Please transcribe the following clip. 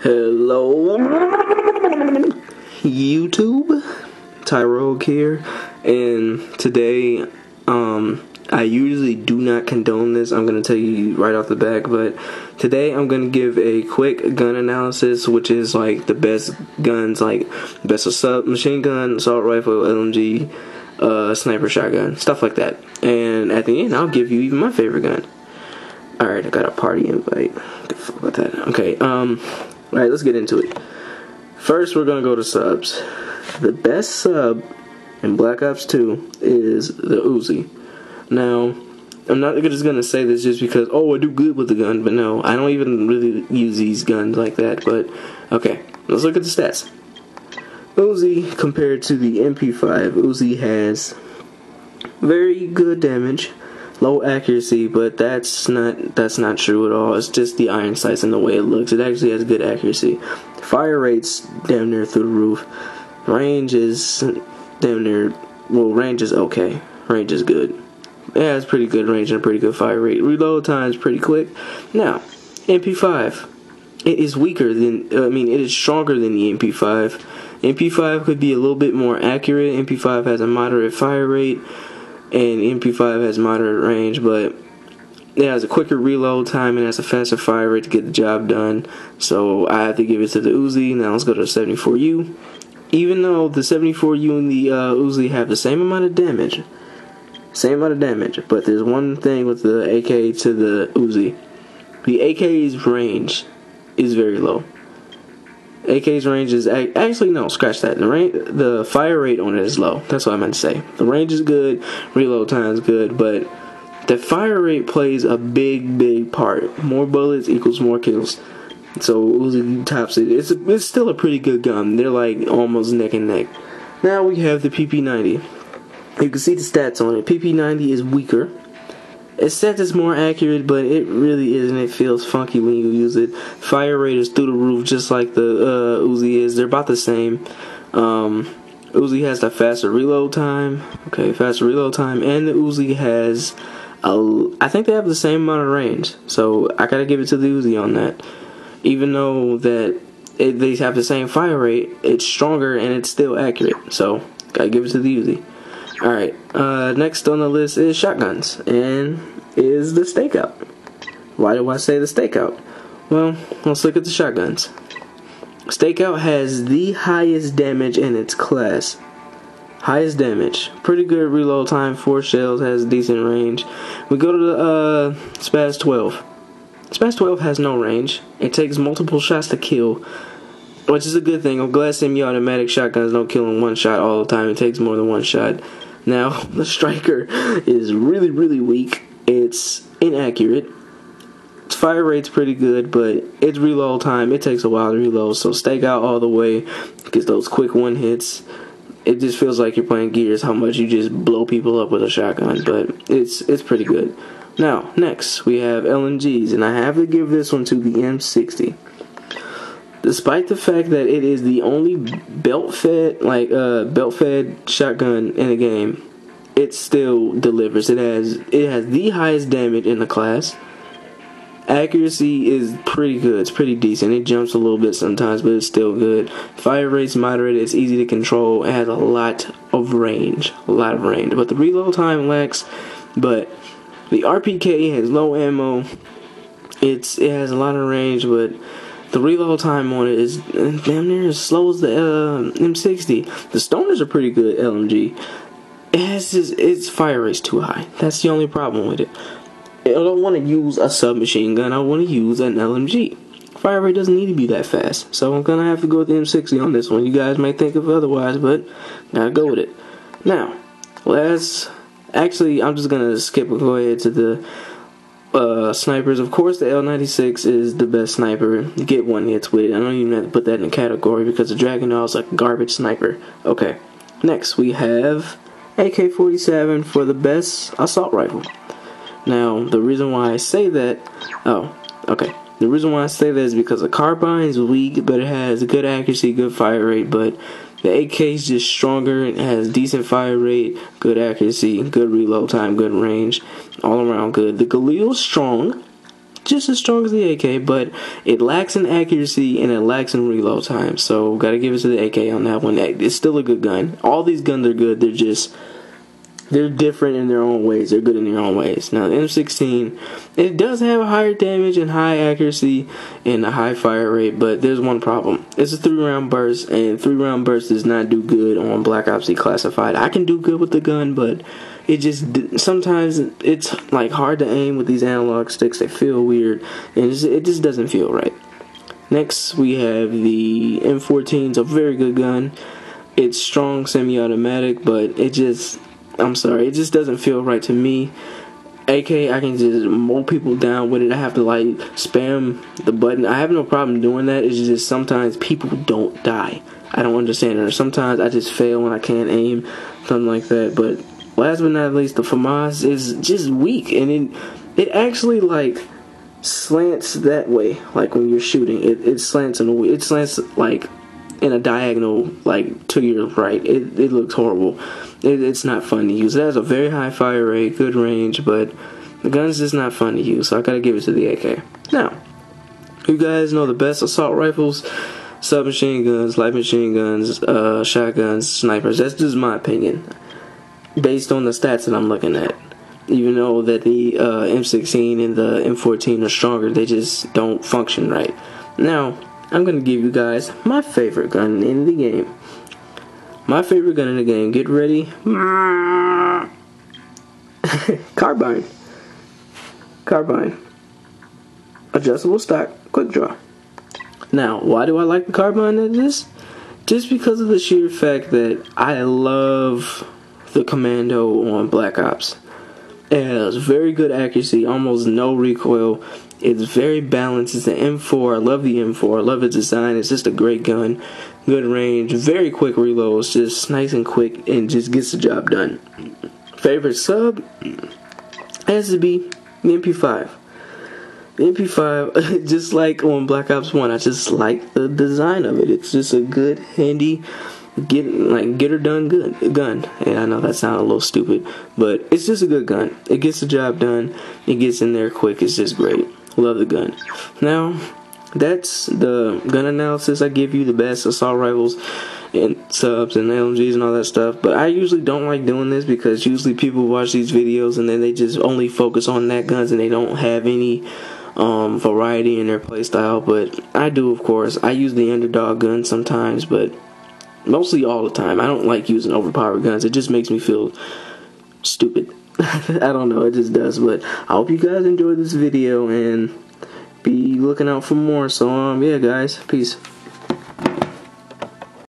Hello, YouTube. Tyrogue here, and today, I usually do not condone this. I'm going to tell you right off the back, but today I'm going to give a quick gun analysis, which is like the best guns, like best machine gun, assault rifle, LMG, sniper, shotgun, stuff like that. And at the end, I'll give you even my favorite gun. Alright, I got a party invite. What the fuck about that? Okay, alright, let's get into it. First, we're gonna go to subs. The best sub in Black Ops 2 is the Uzi. Now, I'm not just gonna say this just because, oh, I do good with the gun, but no, I don't even really use these guns like that, but, okay, let's look at the stats. Uzi, compared to the MP5, Uzi has very good damage, low accuracy, but that's not true at all. It's just the iron sights and the way it looks. It actually has good accuracy. Fire rate's damn near through the roof. Range is damn near, well, range is okay. Range is good. It has pretty good range and a pretty good fire rate. Reload time's pretty quick. Now, MP5. It is weaker than, it is stronger than the MP5. MP5 could be a little bit more accurate. MP5 has a moderate fire rate, and MP5 has moderate range, but it has a quicker reload time and has a faster fire rate to get the job done. So I have to give it to the Uzi. Now let's go to the 74U. Even though the 74U and the Uzi have the same amount of damage, but there's one thing with the AK to the Uzi. The AK's range is very low. AK's range is actually, no, scratch that. The fire rate on it is low. That's what I meant to say. The range is good, reload time is good, but the fire rate plays a big part. More bullets equals more kills. So Uzi tops it. It's still a pretty good gun. They're like almost neck and neck. Now we have the PP90. You can see the stats on it. PP90 is weaker. It says it's more accurate, but it really isn't. It feels funky when you use it. Fire rate is through the roof, just like the Uzi is. They're about the same. Uzi has the faster reload time. Okay, faster reload time, and the Uzi has, I think they have the same amount of range. So I gotta give it to the Uzi on that. Even though that they have the same fire rate, it's stronger and it's still accurate. So gotta give it to the Uzi. Alright, next on the list is shotguns, and is the stakeout. Why do I say the stakeout? Well, let's look at the shotguns. Stakeout has the highest damage in its class. Highest damage. Pretty good reload time, 4 shells, has decent range. We go to the Spaz 12. Spaz 12 has no range. It takes multiple shots to kill, which is a good thing. I'm glad semi-automatic shotguns don't kill in one shot all the time. It takes more than one shot. Now, the striker is really weak. It's inaccurate. Its fire rate's pretty good, but its reload time, it takes a while to reload. So stakeout all the way, gets those quick one hits. It just feels like you're playing Gears, how much you just blow people up with a shotgun, but it's pretty good. Now, next, we have LMGs, and I have to give this one to the M60. Despite the fact that it is the only belt-fed shotgun in the game, it still delivers. It has the highest damage in the class. Accuracy is pretty good. It's pretty decent. It jumps a little bit sometimes, but it's still good. Fire rate's moderate. It's easy to control. It has a lot of range. But the reload time lacks. But the RPK has low ammo. It has a lot of range, but the reload time on it is damn near as slow as the M60. The stoners are pretty good LMG. Its fire rate's too high. That's the only problem with it. I don't want to use a submachine gun. I want to use an LMG. Fire rate doesn't need to be that fast. So I'm going to have to go with the M60 on this one. You guys may think of otherwise, but gotta go with it. Now, actually, I'm just going to go ahead to the snipers. Of course, the L96 is the best sniper. You get one hits with it. I don't even have to put that in a category because the Dragunov is a garbage sniper. Okay, next we have AK-47 for the best assault rifle. Now, the reason why I say that, the reason why I say that is because the Carbine is weak, but it has good accuracy, good fire rate, but the AK is just stronger. It has decent fire rate, good accuracy, good reload time, good range, all around good. The Galil is strong. just as strong as the AK, but it lacks in accuracy and it lacks in reload time. So gotta give it to the AK on that one. It's still a good gun. All these guns are good. They're different in their own ways. They're good in their own ways. Now, the M16, it does have higher damage and high accuracy and a high fire rate, but there's one problem. It's a 3-round burst, and 3-round burst does not do good on Black Ops Declassified. I can do good with the gun, but it just, sometimes it's like hard to aim with these analog sticks. They feel weird, and it just doesn't feel right. Next, we have the M14. It's a very good gun. It's strong semi-automatic, but it just doesn't feel right to me. AK, I can just mow people down with it. I have to like spam the button. I have no problem doing that. It's just sometimes people don't die. I don't understand it. Or sometimes I just fail when I can't aim, something like that. But last but not least, the FAMAS is just weak, and it actually like slants that way. Like when you're shooting, it slants like in a diagonal, like to your right. It looks horrible. It's not fun to use. It has a very high fire rate, good range, but the gun's just not fun to use, so I gotta give it to the AK. Now, you guys know the best assault rifles, submachine guns, light machine guns, shotguns, snipers. That's just my opinion, based on the stats that I'm looking at. Even though that the M16 and the M14 are stronger, they just don't function right. Now, I'm gonna give you guys my favorite gun in the game. My favorite gun in the game. Get ready. Carbine. Carbine. Adjustable stock. Quick draw. Now, why do I like the Carbine in this? Just because of the sheer fact that I love the Commando on Black Ops. It has very good accuracy, almost no recoil. It's very balanced. It's an M4. I love the M4. I love its design. It's just a great gun. Good range. Very quick reloads. Just nice and quick and just gets the job done. Favorite sub has to be the MP5. The MP5, just like on Black Ops 1, I just like the design of it. It's just a good, handy, get her done good gun. And I know that sounds a little stupid, but it's just a good gun. It gets the job done. It gets in there quick. It's just great. Love the gun. Now, that's the gun analysis. I give you the best assault rifles and subs and LMGs and all that stuff. But I usually don't like doing this because usually people watch these videos and then they just only focus on that guns and they don't have any variety in their playstyle. But I do, of course. I use the underdog gun sometimes, but mostly all the time. I don't like using overpowered guns. It just makes me feel stupid. I don't know, it just does. But I hope you guys enjoyed this video and be looking out for more. So yeah guys, peace.